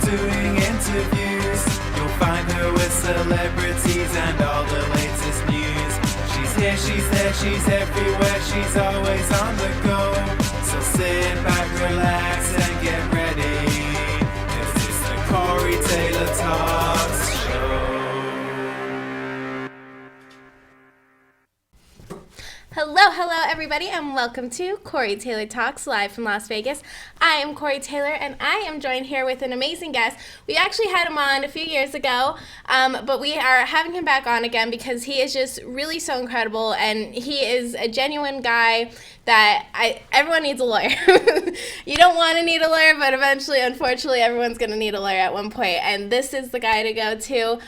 doing interviews. You'll find her with celebrities and all the latest news. She's here, she's there, she's everywhere, she's always on the go. So sit back, relax, and get ready. This is the Corey Taylor Talks Show. Hello everybody, and welcome to Corey Taylor Talks, live from Las Vegas. I am Corey Taylor, and I am joined here with an amazing guest. We actually had him on a few years ago, but we are having him back on again because he is just really so incredible, and he is a genuine guy that everyone needs a lawyer. You don't want to need a lawyer, but eventually, unfortunately, everyone's going to need a lawyer at one point, and this is the guy to go to.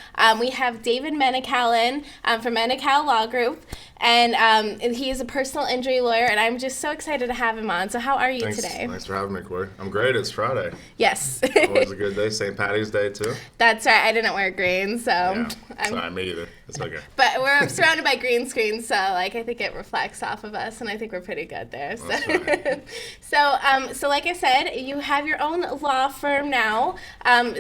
We have David Menocal from Menocal Law Group, and he is a personal injury lawyer, and I'm just so excited to have him on. So how are you today? Thanks for having me, Corey. I'm great. It's Friday. Yes. Always a good day. St. Patty's Day, too. That's right. I didn't wear green, so. Yeah. Sorry, me either. It's okay. But we're surrounded by green screens, so I think it reflects off of us, and I think we're pretty good there. So, right. so like I said, you have your own law firm now.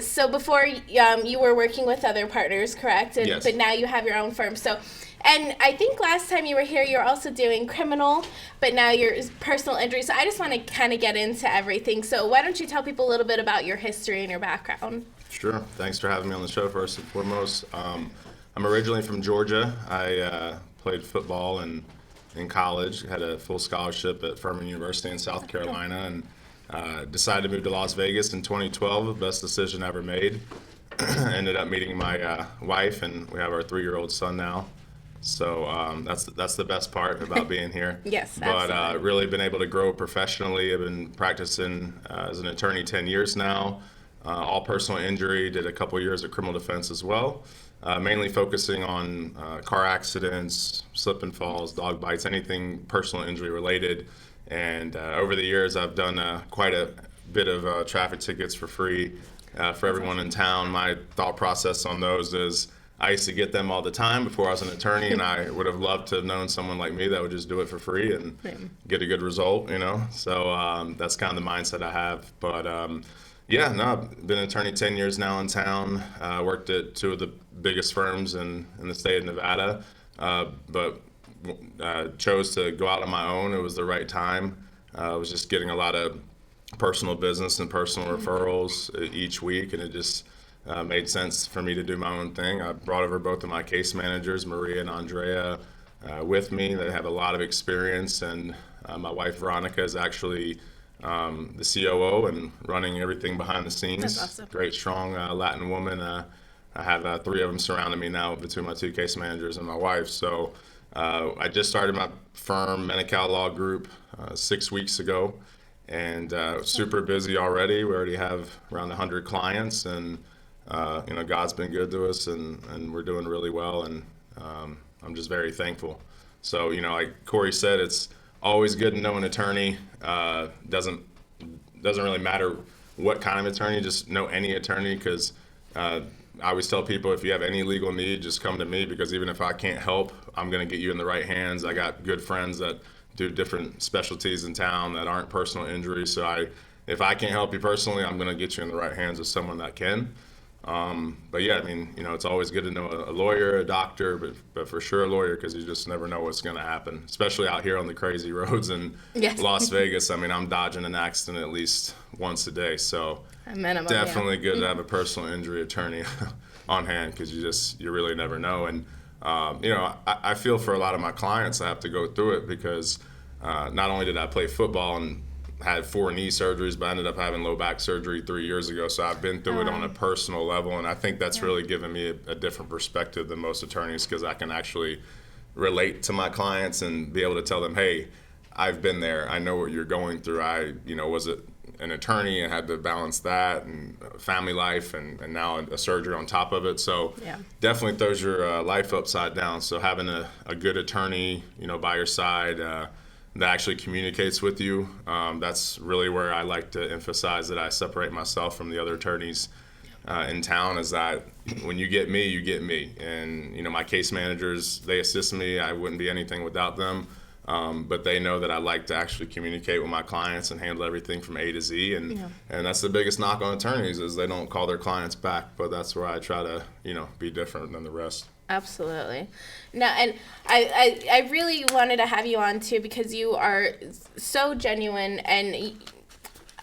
So before you were working with other partners, correct? Yes. But now you have your own firm. So. And I think last time you were here, you were also doing criminal, but now you're personal injury. So I just want to kind of get into everything. So why don't you tell people a little bit about your history and your background? Sure. Thanks for having me on the show, first and foremost. I'm originally from Georgia. I played football in college, had a full scholarship at Furman University in South Carolina, and decided to move to Las Vegas in 2012, the best decision I ever made. Ended up meeting my wife, and we have our 3-year-old son now. So that's the best part about being here. Yes, but really been able to grow professionally. I've been practicing as an attorney 10 years now. All personal injury, did a couple years of criminal defense as well. Mainly focusing on car accidents, slip and falls, dog bites, anything personal injury related. And over the years, I've done quite a bit of traffic tickets for free for everyone in town. My thought process on those is I used to get them all the time before I was an attorney, and I would have loved to have known someone like me that would just do it for free and get a good result, you know? So that's kind of the mindset I have. But I've been an attorney 10 years now in town. Worked at 2 of the biggest firms in the state of Nevada, but chose to go out on my own. It was the right time. I was just getting a lot of personal business and personal referrals each week, and it just made sense for me to do my own thing. I brought over both of my case managers, Maria and Andrea, with me. They have a lot of experience, and my wife Veronica is actually the COO and running everything behind the scenes. That's awesome. Great, strong Latin woman. I have 3 of them surrounding me now between my 2 case managers and my wife. So I just started my firm, Menocal Law Group, 6 weeks ago, and super busy already. We already have around 100 clients, and God's been good to us, and we're doing really well, and I'm just very thankful. So, like Corey said, it's always good to know an attorney. Doesn't really matter what kind of attorney, just know any attorney, because I always tell people, if you have any legal need, just come to me, because even if I can't help, I'm going to get you in the right hands. I got good friends that do different specialties in town that aren't personal injury, so if I can't help you personally, I'm going to get you in the right hands of someone that can. But yeah, it's always good to know a lawyer, a doctor, but for sure a lawyer, because you just never know what's going to happen, especially out here on the crazy roads in Las Vegas. I'm dodging an accident at least once a day, so definitely good to have a personal injury attorney on hand, because you really never know. And I feel for a lot of my clients I have to go through it, because not only did I play football and had 4 knee surgeries, but I ended up having low back surgery 3 years ago. So I've been through it on a personal level, and I think that's really given me a different perspective than most attorneys, because I can actually relate to my clients and be able to tell them, hey, I've been there. I know what you're going through. I was an attorney and had to balance that and family life, and now a surgery on top of it. So definitely throws your life upside down. So having a good attorney, by your side, that actually communicates with you. That's really where I like to emphasize that I separate myself from the other attorneys in town, is that when you get me, you get me. And, my case managers, they assist me. I wouldn't be anything without them. But they know that I like to actually communicate with my clients and handle everything from A to Z. And that's the biggest knock on attorneys is they don't call their clients back. But that's where I try to, be different than the rest. Absolutely. No, and I really wanted to have you on too because you are so genuine and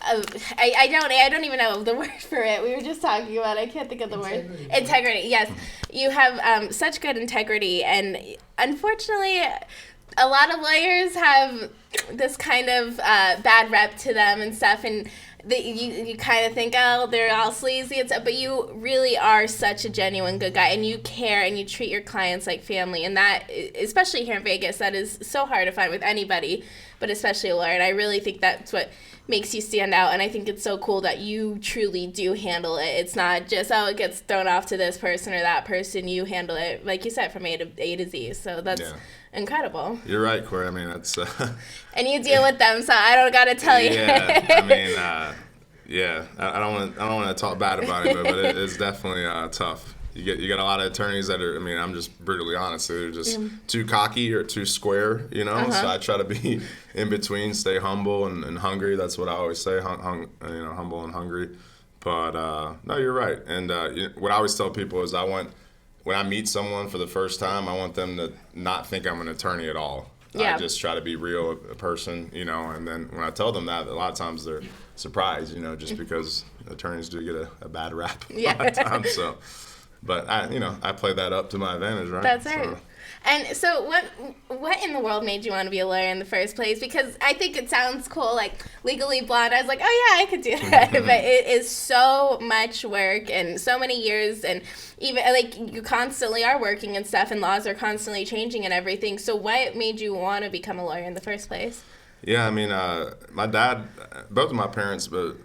I don't even know the word for it. We were just talking about it. I can't think of the word. Integrity. Yes. You have such good integrity, and unfortunately a lot of lawyers have this kind of bad rep to them and stuff, and you kind of think, oh, they're all sleazy and stuff, but you really are such a genuine good guy, and you care and you treat your clients like family, and that, especially here in Vegas, that is so hard to find with anybody, but especially a lawyer, and I really think that's what makes you stand out, and I think it's so cool that you truly do handle it. It's not just, it gets thrown off to this person or that person. You handle it, like you said, from A to Z, so that's incredible. You're right, Corey. I mean, that's... and you deal with them, so I don't got to tell you. Yeah, I mean, I don't want to talk bad about it, but it is definitely tough. You get a lot of attorneys that are, I'm just brutally honest, they're just too cocky or too square, So I try to be in between, stay humble and hungry. That's what I always say, humble and hungry. But no, you're right. And what I always tell people is when I meet someone for the first time, I want them to not think I'm an attorney at all. Yeah. I just try to be real, a person, and then when I tell them that, a lot of times they're surprised, just because attorneys do get a bad rap a lot of times, so. But I play that up to my advantage, right? That's right. And so what in the world made you want to be a lawyer in the first place? Because I think it sounds cool, like Legally Blonde. I was like, oh yeah, I could do that. But it is so much work and so many years, and even like you constantly are working and stuff, and laws are constantly changing and everything. So what made you want to become a lawyer in the first place? Yeah, my dad, both of my parents, but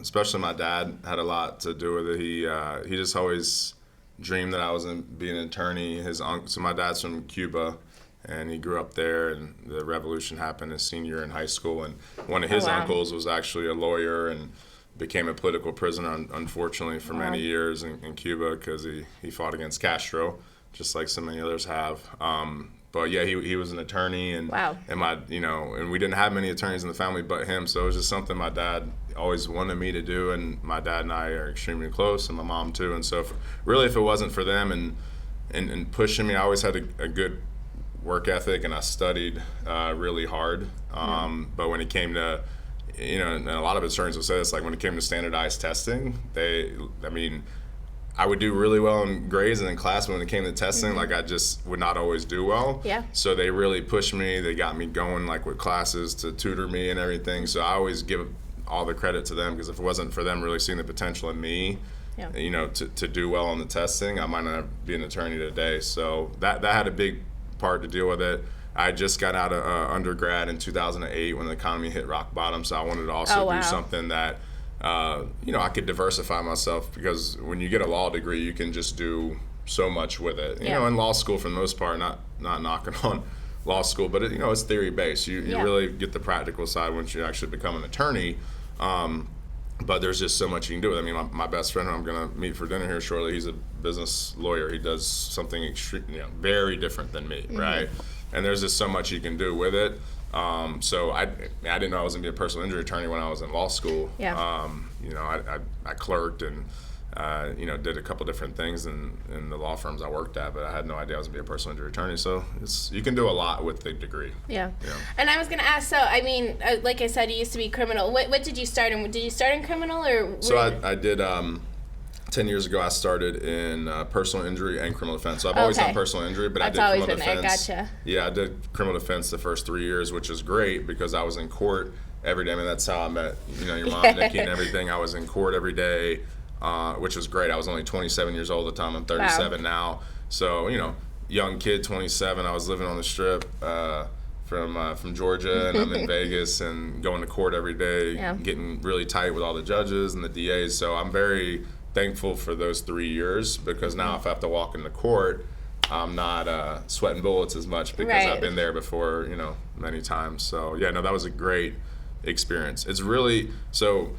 especially my dad, had a lot to do with it. He just always dreamed that I was going to be an attorney. So my dad's from Cuba, and he grew up there, and the revolution happened his senior year in high school, and one of his uncles was actually a lawyer and became a political prisoner, unfortunately, for many years in Cuba because he fought against Castro, just like so many others have. But yeah, he was an attorney, and and we didn't have many attorneys in the family but him, so it was just something my dad always wanted me to do, and my dad and I are extremely close, and my mom too, and so if it wasn't for them and pushing me, I always had a good work ethic, and I studied really hard, but when it came to, and a lot of attorneys will say this, like when it came to standardized testing, I would do really well in grades and in class, but when it came to testing, like I just would not always do well. Yeah. So they really pushed me. They got me going like with classes to tutor me and everything. So I always give all the credit to them, because if it wasn't for them really seeing the potential in me, to do well on the testing, I might not be an attorney today. So that had a big part to deal with it. I just got out of undergrad in 2008 when the economy hit rock bottom. So I wanted to also do something that I could diversify myself, because when you get a law degree, you can just do so much with it. You know, in law school, for the most part, not knocking on law school, but it's theory based. You really get the practical side once you actually become an attorney. But there's just so much you can do with it. My best friend who I'm going to meet for dinner here shortly, he's a business lawyer. He does something very different than me, right? And there's just so much you can do with it. So I didn't know I was going to be a personal injury attorney when I was in law school. I clerked and did a couple different things in the law firms I worked at, but I had no idea I was going to be a personal injury attorney. So you can do a lot with the degree. Yeah. And I was going to ask, so like I said, you used to be criminal. What did you start in? Did you start in criminal or? So I did. 10 years ago, I started in personal injury and criminal defense. So I've always done personal injury, but I did criminal defense. Gotcha. Yeah, I did criminal defense the first 3 years, which is great because I was in court every day. That's how I met, your mom, Nikki, and everything. I was in court every day, which was great. I was only 27 years old at the time. I'm 37 now. So, young kid, 27. I was living on the Strip from Georgia, and I'm in Vegas and going to court every day, getting really tight with all the judges and the DAs. So I'm very thankful for those 3 years, because now if I have to walk into court, I'm not sweating bullets as much because I've been there before, many times. So that was a great experience. It's really, so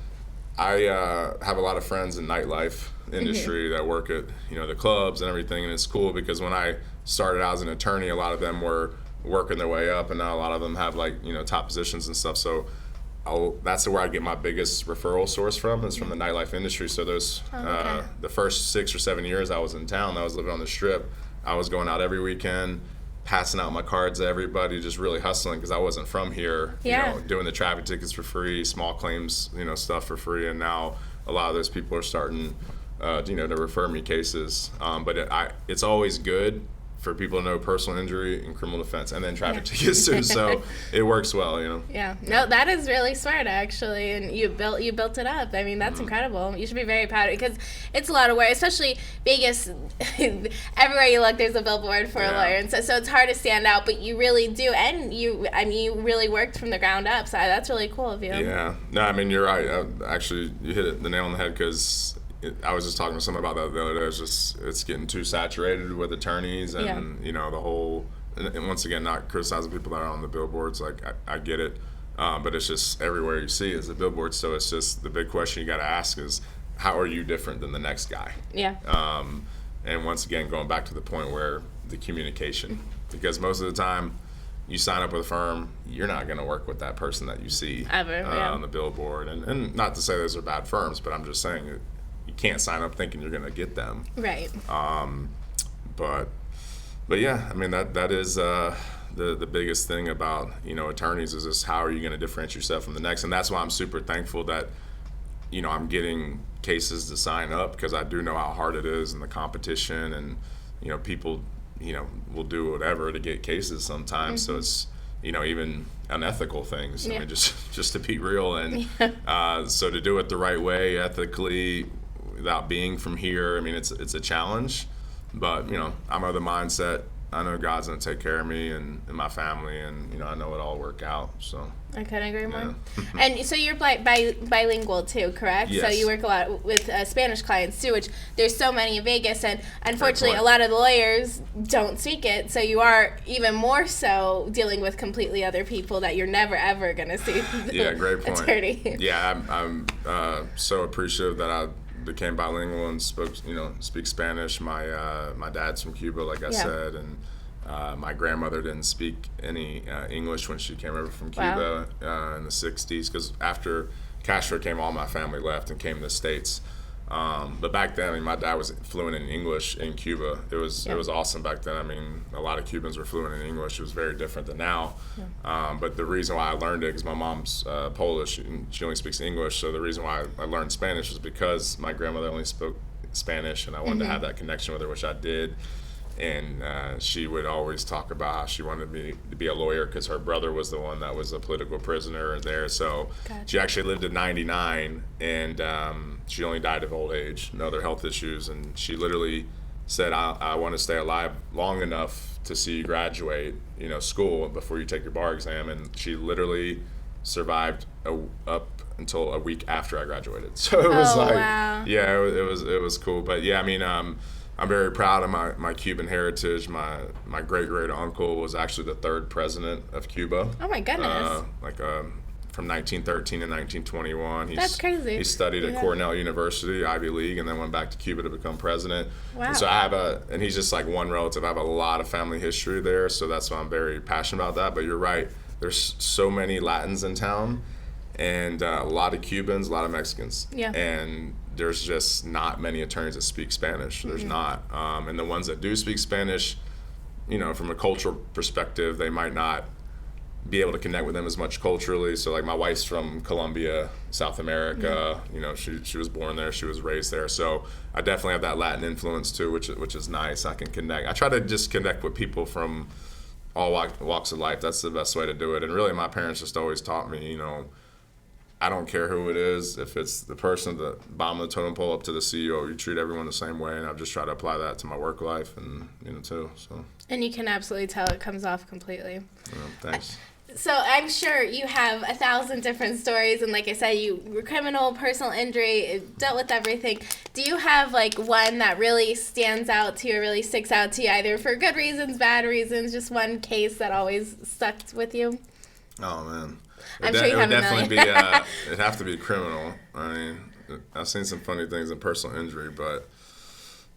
I have a lot of friends in nightlife industry that work at, the clubs and everything, and it's cool because when I started out as an attorney, a lot of them were working their way up, and now a lot of them have like top positions and stuff. So that's where I get my biggest referral source from, is from the nightlife industry. So those the first 6 or 7 years I was in town, I was living on the Strip. I was going out every weekend, passing out my cards to everybody, just really hustling because I wasn't from here. Doing the traffic tickets for free, small claims, stuff for free, and now a lot of those people are starting, to refer me cases. But it's always good for people to know personal injury and criminal defense, and then traffic tickets too. So it works well, Yeah. No, that is really smart, actually, and you built it up. I mean, that's incredible. You should be very proud of it, because it's a lot of work, especially Vegas. Everywhere you look, there's a billboard for a lawyer, and so it's hard to stand out. But you really do, and you really worked from the ground up. So that's really cool of you. Yeah. No, I mean, you're right. Actually, you hit the nail on the head, because I was just talking to someone about that the other day. It's getting too saturated with attorneys, and the whole. And once again, not criticizing people that are on the billboards. Like I get it, but it's just everywhere you see is a billboard. So it's just the big question you got to ask is, how are you different than the next guy? Yeah. And once again, going back to the point where the communication, because most of the time, you sign up with a firm, you're not going to work with that person that you see ever on the billboard. And not to say those are bad firms, but I'm just saying you can't sign up thinking you're going to get them. Right. But yeah, I mean that is the biggest thing about attorneys, is just how are you going to differentiate yourself from the next. And that's why I'm super thankful that I'm getting cases to sign up, because I do know how hard it is, and the competition, and people will do whatever to get cases sometimes. So it's even unethical things. I mean, just to be real, and so to do it the right way, ethically, without being from here. I mean, it's a challenge, but I'm of the mindset, I know God's gonna take care of me and my family, and I know it'll all work out. So I couldn't agree more. And so you're bilingual too, correct? Yes. So you work a lot with Spanish clients too, which there's so many in Vegas, and unfortunately a lot of the lawyers don't speak it, so you are even more so dealing with completely other people that you're never ever gonna see. Yeah, great point. Attorney. Yeah, I'm so appreciative that I became bilingual and speak Spanish. My dad's from Cuba, like I said, and my grandmother didn't speak any English when she came over from Cuba in the 60s, because after Castro came, all my family left and came to the States. But back then, I mean, my dad was fluent in English in Cuba. It was awesome back then. I mean, a lot of Cubans were fluent in English. It was very different than now. But the reason why I learned it, because my mom's Polish and she only speaks English, so the reason why I learned Spanish was because my grandmother only spoke Spanish, and I wanted to have that connection with her, which I did. And she would always talk about how she wanted me to be a lawyer, because her brother was the one that was a political prisoner there. So she actually lived to 99, and she only died of old age and other health issues. And she literally said, I want to stay alive long enough to see you graduate, school before you take your bar exam. And she literally survived up until a week after I graduated. So it was it was cool. But yeah, I mean, I'm very proud of my Cuban heritage. My great uncle was actually the 3rd president of Cuba. Oh my goodness! From 1913 to 1921. That's crazy. He studied at Cornell University, Ivy League, and then went back to Cuba to become president. Wow. And so and he's just like one relative. I have a lot of family history there, so that's why I'm very passionate about that. But you're right. There's so many Latins in town, and a lot of Cubans, a lot of Mexicans. Yeah. And there's just not many attorneys that speak Spanish. There's not. And the ones that do speak Spanish, from a cultural perspective, they might not be able to connect with them as much culturally. So like my wife's from Colombia, South America, she was born there, she was raised there. So I definitely have that Latin influence too, which is nice. I can connect. I try to just connect with people from all walks of life. That's the best way to do it. And really my parents just always taught me, I don't care who it is. If it's the person at the bottom of the totem pole up to the CEO, you treat everyone the same way. And I've just tried to apply that to my work life and, too. So. And you can absolutely tell it comes off completely. Thanks. So I'm sure you have 1,000 different stories, and like I said, you were criminal, personal injury, dealt with everything. Do you have one that really stands out to you, or really sticks out to you, either for good reasons, bad reasons, just one case that always stuck with you? Oh man, I'm sure you have a million. It'd have to be criminal. I mean, I've seen some funny things in personal injury, but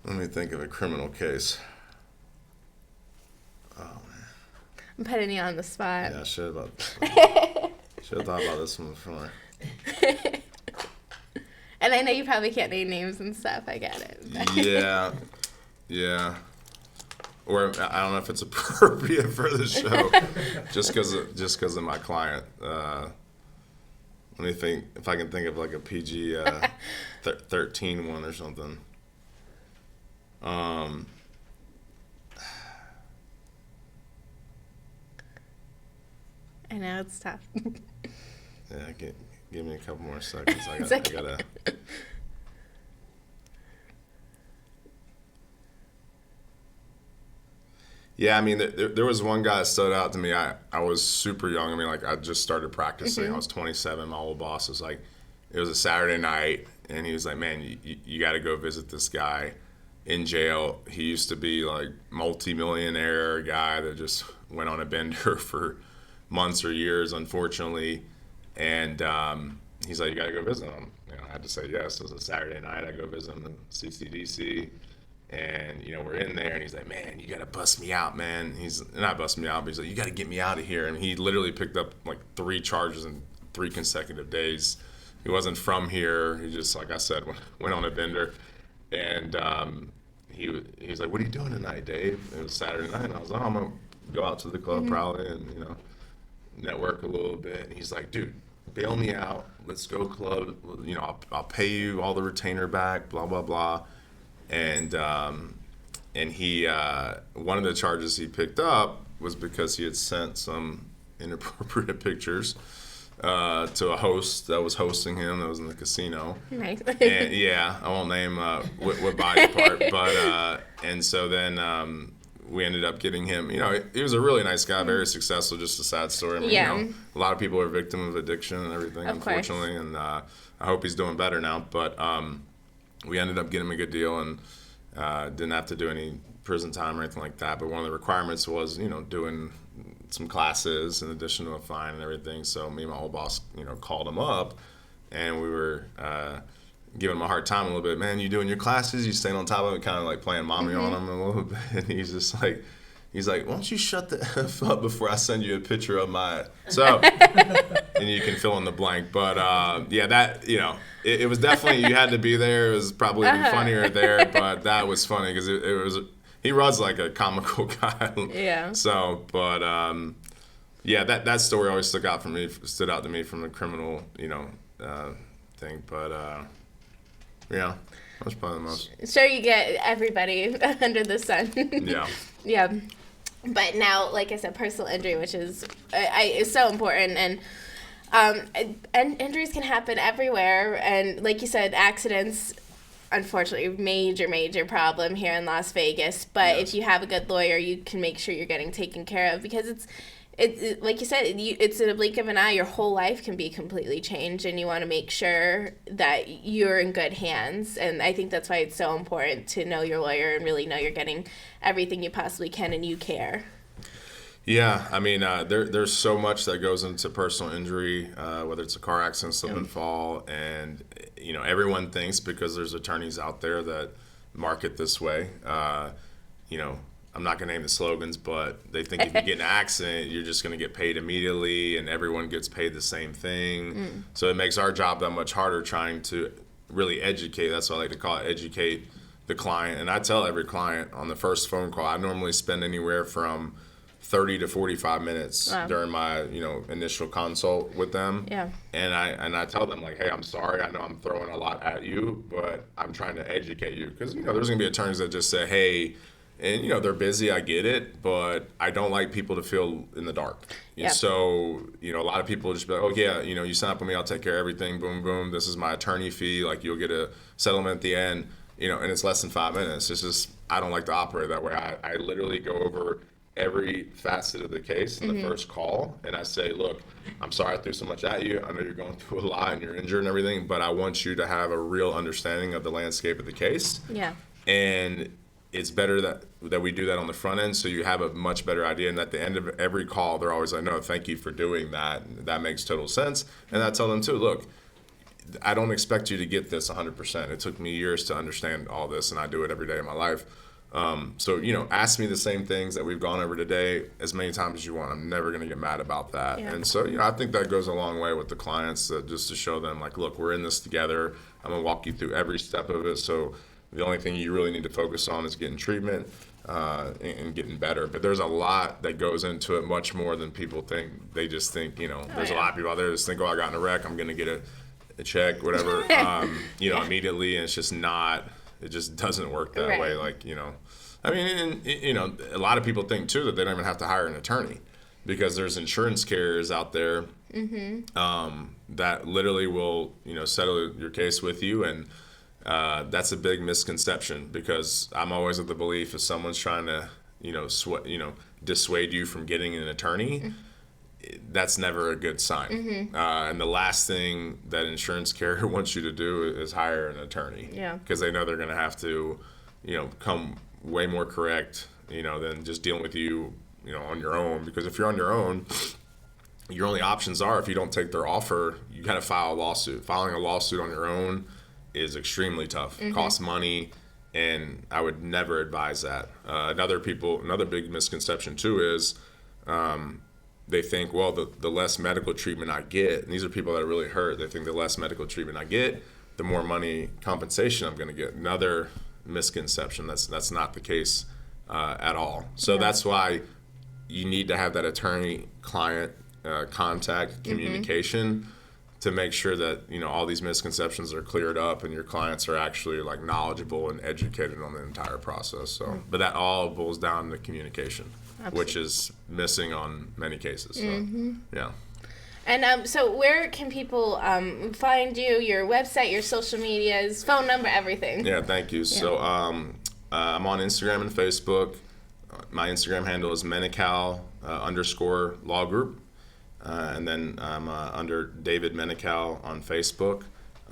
let me think of a criminal case. I'm putting you on the spot. Yeah, I should have thought about this one before. And I know you probably can't name names and stuff. I get it. Yeah. Or I don't know if it's appropriate for the show, just because of my client. Let me think if I can think of like a PG 13 one or something. I know it's tough. Yeah, give me a couple more seconds. I gotta. Yeah, I mean, there was one guy that stood out to me. I was super young. I mean, like, I just started practicing. I was 27. My old boss was like, it was a Saturday night, and he was like, man, you got to go visit this guy in jail. He used to be, like, multi-millionaire guy that just went on a bender for months or years, unfortunately. And he's like, you got to go visit him. You know, I had to say yes. It was a Saturday night. I go visit him in CCDC. And, you know, we're in there, and he's like, man, you got to bust me out, man. He's not bust me out, but he's like, you got to get me out of here. And he literally picked up, like, 3 charges in 3 consecutive days. He wasn't from here. He just, like I said, went on a bender. And he was like, what are you doing tonight, Dave? It was Saturday night. And I was like, oh, I'm going to go out to the club probably and, you know, network a little bit. And he's like, dude, bail me out. Let's go club. You know, I'll pay you all the retainer back, blah, blah, blah. And he one of the charges he picked up was because he had sent some inappropriate pictures to a host that was hosting him that was in the casino. Nice. And yeah, I won't name what body part, but and so then we ended up getting him. You know, he was a really nice guy, very successful. Just a sad story. I mean, Yeah. you know, a lot of people are victim of addiction and everything, Of course. unfortunately, and I hope he's doing better now. But we ended up getting him a good deal and didn't have to do any prison time or anything like that. But one of the requirements was, you know, doing some classes in addition to a fine and everything. So me and my old boss, you know, called him up, and we were giving him a hard time a little bit. Man, you doing your classes? You staying on top of it? Kind of like playing mommy on him a little bit. And he's just like, why don't you shut the F up before I send you a picture of my... So, and you can fill in the blank. But, yeah, that, you know, it was definitely, you had to be there. It was probably even funnier there, but that was funny because it was, he was like a comical guy. Yeah. So, but, yeah, that story always stood out to me from the criminal, you know, thing. But, yeah, that was probably the most... Sure, you get everybody under the sun. Yeah. Yeah. But now, like I said, personal injury, which is so important, and injuries can happen everywhere. And like you said, accidents, unfortunately, major problem here in Las Vegas. But if you have a good lawyer, you can make sure you're getting taken care of, because it's like you said, it's in a blink of an eye. Your whole life can be completely changed, and you want to make sure that you're in good hands. And I think that's why it's so important to know your lawyer and really know you're getting everything you possibly can and you care. Yeah, I mean, there's so much that goes into personal injury, whether it's a car accident, slip and fall, and, you know, everyone thinks because there's attorneys out there that market this way, you know, I'm not going to name the slogans, but they think if you get in an accident, you're just going to get paid immediately and everyone gets paid the same thing. So it makes our job that much harder trying to really educate. That's what I like to call it, educate the client. And I tell every client on the first phone call, I normally spend anywhere from 30 to 45 minutes during my, you know, initial consult with them. Yeah. And I tell them, like, hey, I'm sorry. I know I'm throwing a lot at you, but I'm trying to educate you. Because, you know, there's going to be attorneys that just say, hey, and, you know, they're busy, I get it, but I don't like people to feel in the dark. Yeah. So, you know, a lot of people just be like, oh, yeah, you know, you sign up with me, I'll take care of everything, boom, boom, this is my attorney fee, like, you'll get a settlement at the end, you know, and it's less than 5 minutes. It's just, I don't like to operate that way. I literally go over every facet of the case in the first call, and I say, look, I'm sorry I threw so much at you. I know you're going through a lot and you're injured and everything, but I want you to have a real understanding of the landscape of the case. Yeah. And it's better that we do that on the front end, so you have a much better idea. And at the end of every call, they're always like, no, thank you for doing that. That makes total sense. And I tell them too, look, I don't expect you to get this 100%. It took me years to understand all this, and I do it every day of my life. So, ask me the same things that we've gone over today as many times as you want. I'm never going to get mad about that. Yeah. And so, I think that goes a long way with the clients, just to show them, like, look, we're in this together. I'm going to walk you through every step of it. So the only thing you really need to focus on is getting treatment and getting better. But there's a lot that goes into it, much more than people think. They just think, there's a lot of people out there that just think, oh, I got in a wreck, I'm going to get a check, whatever, immediately. And it's just not. It just doesn't work that way. Like, I mean, and, a lot of people think too that they don't even have to hire an attorney, because there's insurance carriers out there that literally will, settle your case with you. And that's a big misconception, because I'm always of the belief if someone's trying to, dissuade you from getting an attorney, that's never a good sign. And the last thing that insurance carrier wants you to do is hire an attorney. Yeah. Because they know they're going to have to, come way more correct, than just dealing with you, on your own. Because if you're on your own, your only options are, if you don't take their offer, you got to file a lawsuit. Filing a lawsuit on your own is extremely tough. Costs money, and I would never advise that. Another big misconception too is, they think, well, the less medical treatment I get, and these are people that are really hurt, they think the less medical treatment I get, the more money compensation I'm going to get. Another misconception. That's not the case at all. So that's why you need to have that attorney-client contact communication to make sure that, all these misconceptions are cleared up and your clients are actually, like, knowledgeable and educated on the entire process. So, but that all boils down to communication. Absolutely. Which is missing on many cases. So, yeah. And so where can people find you, your website, your social medias, phone number, everything? Yeah, thank you. Yeah. So I'm on Instagram and Facebook. My Instagram handle is Menocal _law group. And then I'm under David Menocal on Facebook.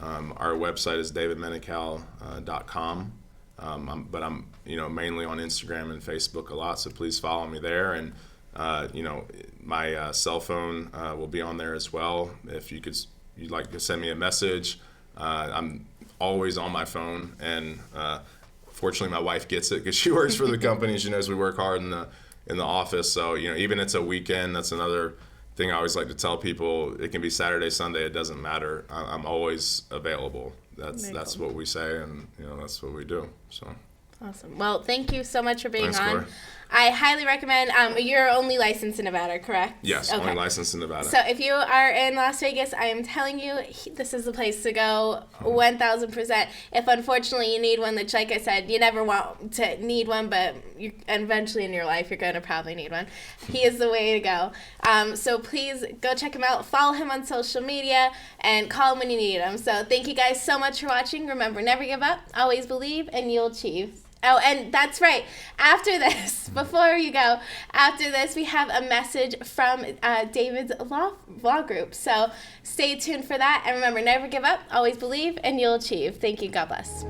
Our website is WWDBTV.com. But I'm, mainly on Instagram and Facebook a lot, so please follow me there. And, my cell phone will be on there as well. If you'd like to send me a message, I'm always on my phone. And fortunately, my wife gets it because she works for the company. She knows we work hard in the office. So, even it's a weekend, that's another thing I always like to tell people. It can be Saturday, Sunday, it doesn't matter. I'm always available. That's what we say, and that's what we do. So awesome. Well, thank you so much for being Thanks, on. Corey. I highly recommend. You're only licensed in Nevada, correct? Yes, okay. Only licensed in Nevada. So if you are in Las Vegas, I am telling you, this is the place to go, 1,000%. If unfortunately you need one, which, like I said, you never want to need one, but eventually in your life you're going to probably need one. He is the way to go. So please go check him out. Follow him on social media and call him when you need him. So thank you guys so much for watching. Remember, never give up, always believe, and you'll achieve. Oh, and that's right. After this, before you go, after this, we have a message from David's law group. So stay tuned for that. And remember, never give up, always believe, and you'll achieve. Thank you. God bless.